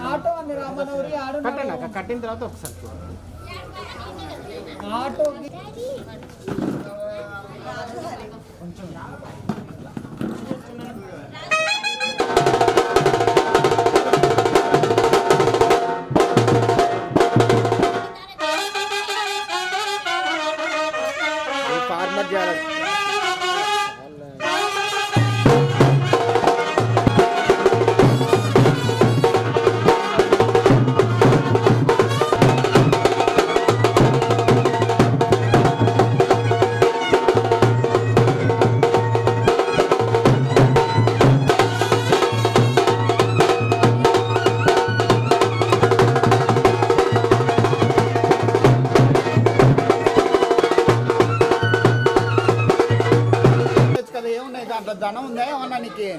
auto అన్ని రామనవరి కట్టండి కట్టిన తర్వాత ఒకసారి చూడండి ఆటో కొంచెం ఫార్మర్ చేయాలి దాంట్లో ధనం ఉందా ఏమన్నా నీకు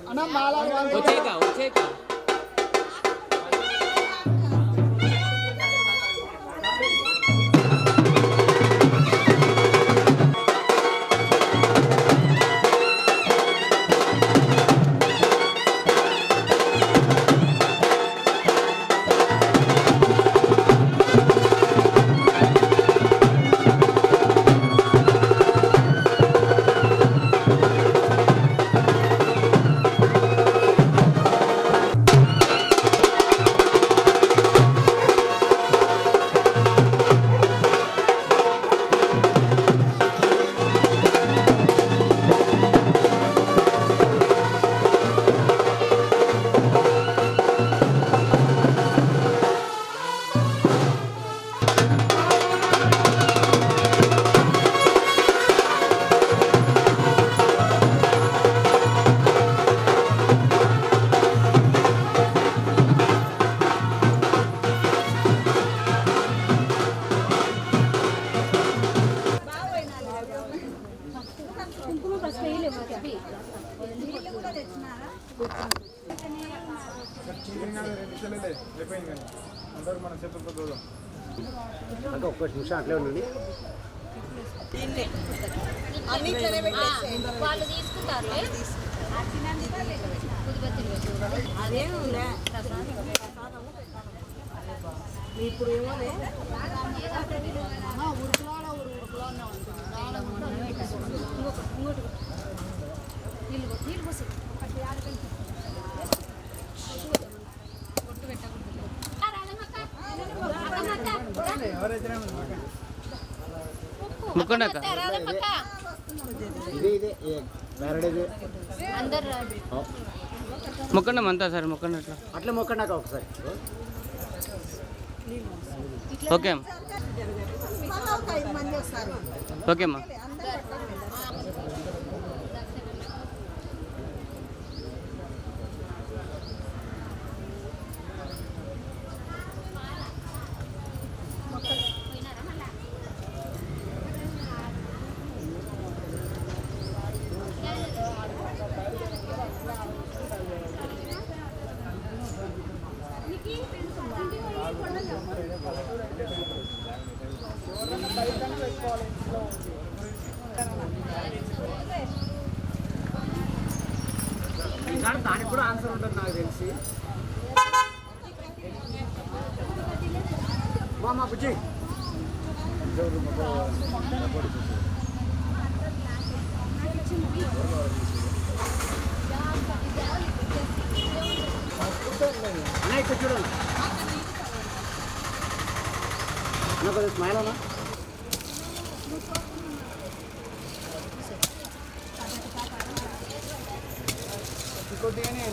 అన్నా వచ్చేక ఒక్క నిమిషం అట్లే ఉండండి వాళ్ళు తీసుకుంటారు ఇప్పుడు ఏమో ముక్కండాక మొక్కండి అంతా సార్ మొక్కండి అట్లా అట్లా మొక్కండాక ఒకసారి ఓకే ఓకే అమ్మా దానికి కూడా ఆన్సర్ ఉంటుంది నాకు తెలిసి మా బుజ్జి ఇక్కడ చూడండి నాకు స్మైల్ అన్నా ఇంకోటిగానే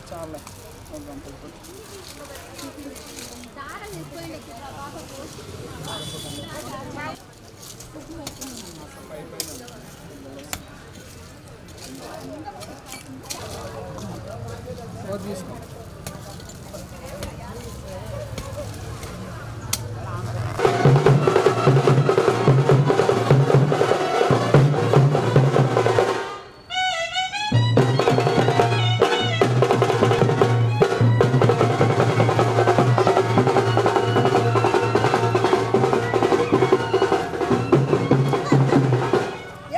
చాలా తీసుకో